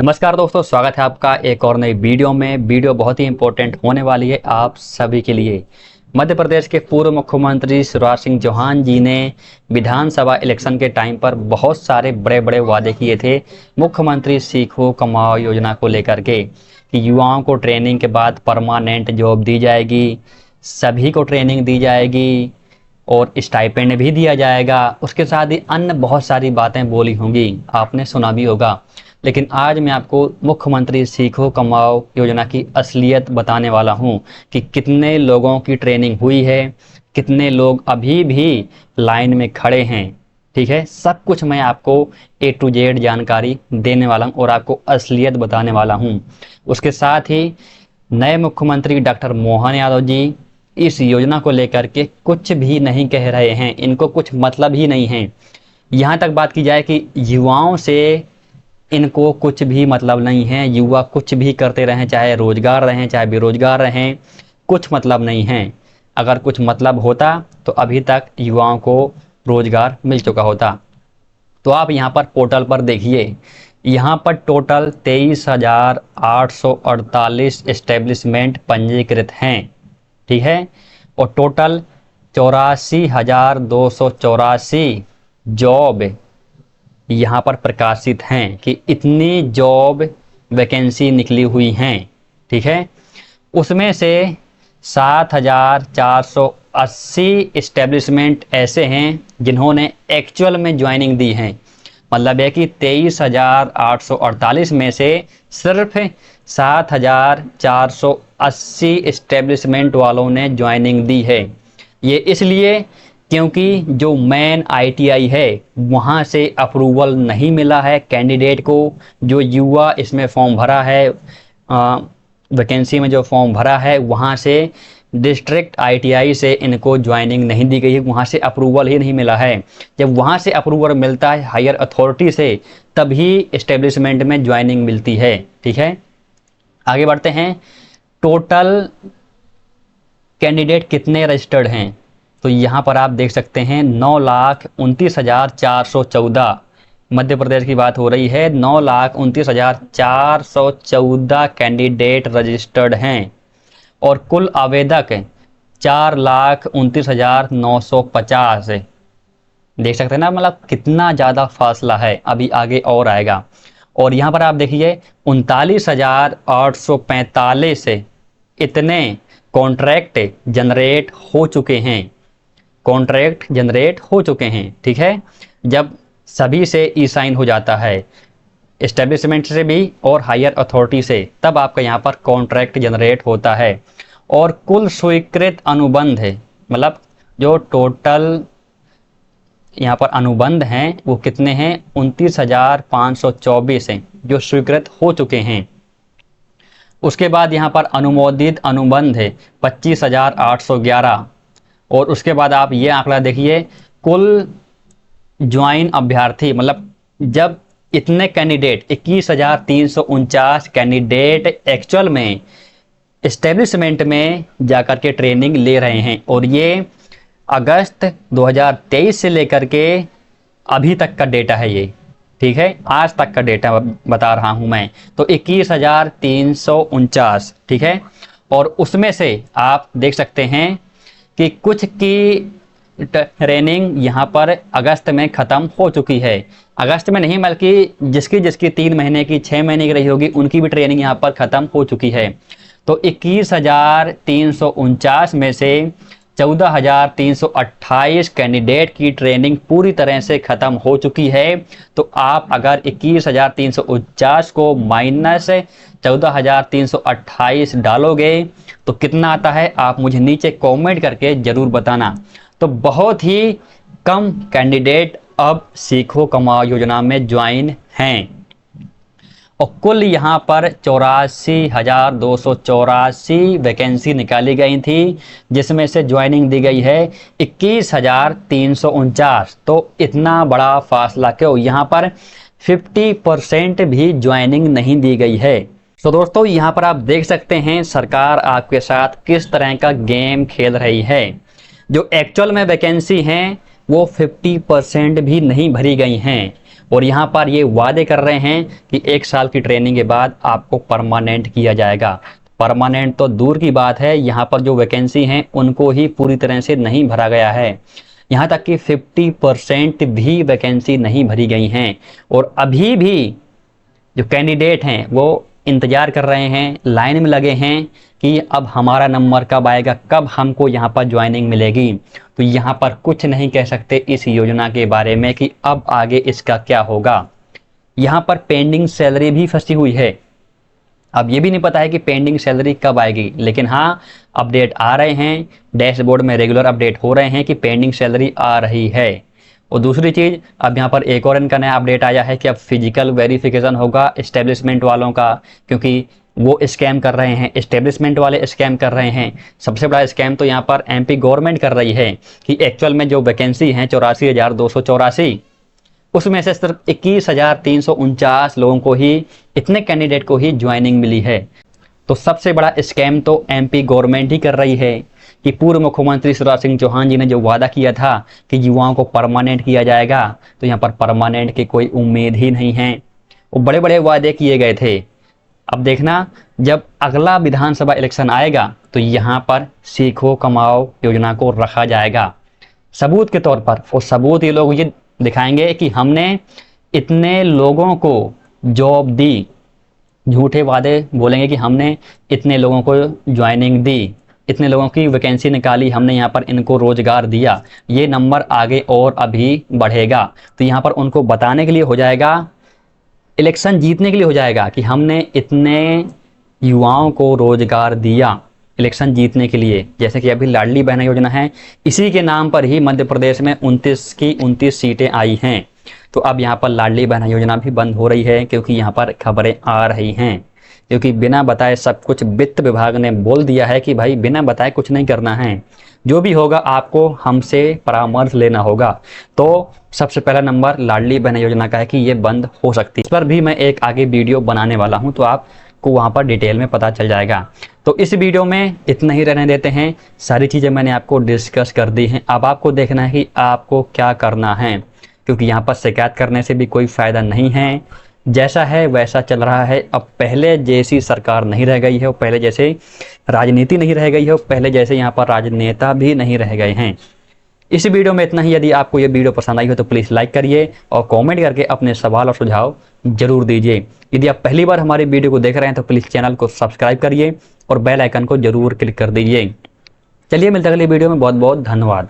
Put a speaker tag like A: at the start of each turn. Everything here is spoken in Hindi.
A: नमस्कार दोस्तों, स्वागत है आपका एक और नई वीडियो में। वीडियो बहुत ही इंपॉर्टेंट होने वाली है आप सभी के लिए। मध्य प्रदेश के पूर्व मुख्यमंत्री शिवराज सिंह चौहान जी ने विधानसभा इलेक्शन के टाइम पर बहुत सारे बड़े बड़े वादे किए थे मुख्यमंत्री सीखो कमाओ योजना को लेकर के कि युवाओं को ट्रेनिंग के बाद परमानेंट जॉब दी जाएगी, सभी को ट्रेनिंग दी जाएगी और स्टाइपेंड भी दिया जाएगा। उसके साथ ही अन्य बहुत सारी बातें बोली होंगी, आपने सुना भी होगा। लेकिन आज मैं आपको मुख्यमंत्री सीखो कमाओ योजना की असलियत बताने वाला हूं कि कितने लोगों की ट्रेनिंग हुई है, कितने लोग अभी भी लाइन में खड़े हैं। ठीक है, सब कुछ मैं आपको A to Z जानकारी देने वाला हूं और आपको असलियत बताने वाला हूं। उसके साथ ही नए मुख्यमंत्री डॉक्टर मोहन यादव जी इस योजना को लेकर के कुछ भी नहीं कह रहे हैं, इनको कुछ मतलब ही नहीं है। यहाँ तक बात की जाए कि युवाओं से इनको कुछ भी मतलब नहीं है। युवा कुछ भी करते रहें, चाहे रोजगार रहें चाहे बेरोजगार रहें, कुछ मतलब नहीं है। अगर कुछ मतलब होता तो अभी तक युवाओं को रोजगार मिल चुका होता। तो आप यहाँ पर पोर्टल पर देखिए, यहाँ पर टोटल 23,848 एस्टेब्लिशमेंट पंजीकृत हैं। ठीक है, और टोटल 84,284 जॉब यहाँ पर प्रकाशित हैं कि इतनी जॉब वैकेंसी निकली हुई हैं। ठीक है, उसमें से 7,480 एस्टेब्लिशमेंट ऐसे हैं जिन्होंने एक्चुअल में ज्वाइनिंग दी है। मतलब है कि 23,848 में से सिर्फ 7,480 एस्टेब्लिशमेंट वालों ने ज्वाइनिंग दी है। ये इसलिए क्योंकि जो मेन ITI है वहाँ से अप्रूवल नहीं मिला है कैंडिडेट को। जो युवा इसमें फॉर्म भरा है, वैकेंसी में जो फॉर्म भरा है वहाँ से डिस्ट्रिक्ट ITI से इनको ज्वाइनिंग नहीं दी गई है, वहाँ से अप्रूवल ही नहीं मिला है। जब वहाँ से अप्रूवल मिलता है हायर अथॉरिटी से तभी एस्टेब्लिशमेंट में ज्वाइनिंग मिलती है। ठीक है, आगे बढ़ते हैं। टोटल कैंडिडेट कितने रजिस्टर्ड हैं तो यहाँ पर आप देख सकते हैं 9,29,414। मध्य प्रदेश की बात हो रही है। 9,29,414 कैंडिडेट रजिस्टर्ड हैं और कुल आवेदक 4,29,950। देख सकते हैं ना, मतलब कितना ज़्यादा फासला है, अभी आगे और आएगा। और यहाँ पर आप देखिए 39,845 इतने कॉन्ट्रैक्ट जनरेट हो चुके हैं। ठीक है, जब सभी से ई-साइन हो जाता है, एस्टेब्लिशमेंट से भी और हायर अथॉरिटी से, तब आपका यहाँ पर कॉन्ट्रैक्ट जनरेट होता है। और कुल स्वीकृत अनुबंध है, मतलब जो टोटल यहाँ पर अनुबंध हैं वो कितने हैं, 29,524 हैं जो स्वीकृत हो चुके हैं। उसके बाद यहाँ पर अनुमोदित अनुबंध है 25,811। और उसके बाद आप ये आंकड़ा देखिए, कुल ज्वाइन अभ्यर्थी, मतलब जब इतने कैंडिडेट 21,349 कैंडिडेट एक्चुअल में एस्टेब्लिशमेंट में जाकर के ट्रेनिंग ले रहे हैं। और ये अगस्त 2023 से लेकर के अभी तक का डेटा है ये। ठीक है, आज तक का डेटा बता रहा हूं मैं। तो 21,349। ठीक है, और उसमें से आप देख सकते हैं कि कुछ की ट्रेनिंग यहाँ पर अगस्त में ख़त्म हो चुकी है। अगस्त में नहीं बल्कि जिसकी 3 महीने की 6 महीने की रही होगी उनकी भी ट्रेनिंग यहाँ पर ख़त्म हो चुकी है। तो 21,349 में से 14,328 कैंडिडेट की ट्रेनिंग पूरी तरह से ख़त्म हो चुकी है। तो आप अगर 21,349 को माइनस 14,328 डालोगे तो कितना आता है, आप मुझे नीचे कमेंट करके ज़रूर बताना। तो बहुत ही कम कैंडिडेट अब सीखो कमाओ योजना में ज्वाइन हैं और कुल यहाँ पर 84,284 वैकेंसी निकाली गई थी, जिसमें से ज्वाइनिंग दी गई है 21,349। तो इतना बड़ा फासला क्यों, यहाँ पर 50% भी ज्वाइनिंग नहीं दी गई है। तो दोस्तों यहाँ पर आप देख सकते हैं सरकार आपके साथ किस तरह का गेम खेल रही है। जो एक्चुअल में वैकेंसी हैं वो 50% भी नहीं भरी गई हैं। और यहाँ पर ये वादे कर रहे हैं कि 1 साल की ट्रेनिंग के बाद आपको परमानेंट किया जाएगा। परमानेंट तो दूर की बात है, यहाँ पर जो वैकेंसी हैं उनको ही पूरी तरह से नहीं भरा गया है। यहाँ तक कि 50% भी वैकेंसी नहीं भरी गई हैं और अभी भी जो कैंडिडेट हैं वो इंतजार कर रहे हैं, लाइन में लगे हैं कि अब हमारा नंबर कब आएगा, कब हमको यहाँ पर ज्वाइनिंग मिलेगी। तो यहाँ पर कुछ नहीं कह सकते इस योजना के बारे में कि अब आगे इसका क्या होगा। यहाँ पर पेंडिंग सैलरी भी फंसी हुई है। अब ये भी नहीं पता है कि पेंडिंग सैलरी कब आएगी, लेकिन हाँ अपडेट आ रहे हैं, डैशबोर्ड में रेगुलर अपडेट हो रहे हैं कि पेंडिंग सैलरी आ रही है। और दूसरी चीज़, अब यहाँ पर एक और इनका नया अपडेट आया है कि अब फिजिकल वेरिफिकेशन होगा एस्टेब्लिशमेंट वालों का, क्योंकि वो स्कैम कर रहे हैं, एस्टेब्लिशमेंट वाले स्कैम कर रहे हैं। सबसे बड़ा स्कैम तो यहाँ पर एमपी गवर्नमेंट कर रही है कि एक्चुअल में जो वैकेंसी हैं 84,284, उसमें से सिर्फ 21,349 लोगों को ही, इतने कैंडिडेट को ही ज्वाइनिंग मिली है। तो सबसे बड़ा स्कैम तो एमपी गवर्नमेंट ही कर रही है कि पूर्व मुख्यमंत्री शिवराज सिंह चौहान जी ने जो वादा किया था कि युवाओं को परमानेंट किया जाएगा, तो यहाँ पर परमानेंट की कोई उम्मीद ही नहीं है। वो बड़े बड़े वादे किए गए थे। अब देखना जब अगला विधानसभा इलेक्शन आएगा तो यहाँ पर सीखो कमाओ योजना को रखा जाएगा सबूत के तौर पर। और सबूत ये लोग ये दिखाएंगे कि हमने इतने लोगों को जॉब दी, झूठे वादे बोलेंगे कि हमने इतने लोगों को ज्वाइनिंग दी, इतने लोगों की वैकेंसी निकाली, हमने यहाँ पर इनको रोजगार दिया। ये नंबर आगे और अभी बढ़ेगा। तो यहाँ पर उनको बताने के लिए हो जाएगा, इलेक्शन जीतने के लिए हो जाएगा कि हमने इतने युवाओं को रोजगार दिया इलेक्शन जीतने के लिए। जैसे कि अभी लाडली बहना योजना है, इसी के नाम पर ही मध्य प्रदेश में 29 की 29 सीटें आई हैं। तो अब यहाँ पर लाडली बहना योजना भी बंद हो रही है, क्योंकि यहाँ पर खबरें आ रही हैं, क्योंकि बिना बताए सब कुछ वित्त विभाग ने बोल दिया है कि भाई बिना बताए कुछ नहीं करना है, जो भी होगा आपको हमसे परामर्श लेना होगा। तो सबसे पहला नंबर लाडली बहना योजना का है कि ये बंद हो सकती है। इस पर भी मैं एक आगे वीडियो बनाने वाला हूँ, तो आपको वहाँ पर डिटेल में पता चल जाएगा। तो इस वीडियो में इतना ही रहने देते हैं। सारी चीज़ें मैंने आपको डिस्कस कर दी हैं। अब आपको देखना है कि आपको क्या करना है, क्योंकि यहाँ पर शिकायत करने से भी कोई फ़ायदा नहीं है। जैसा है वैसा चल रहा है। अब पहले जैसी सरकार नहीं रह गई है, और पहले जैसे राजनीति नहीं रह गई है, और पहले जैसे यहाँ पर राजनेता भी नहीं रह गए हैं। इस वीडियो में इतना ही। यदि आपको ये वीडियो पसंद आई हो तो प्लीज़ लाइक करिए और कमेंट करके अपने सवाल और सुझाव जरूर दीजिए। यदि आप पहली बार हमारी वीडियो को देख रहे हैं तो प्लीज़ चैनल को सब्सक्राइब करिए और बेल आइकन को जरूर क्लिक कर दीजिए। चलिए मिलते हैं अगली वीडियो में। बहुत बहुत धन्यवाद।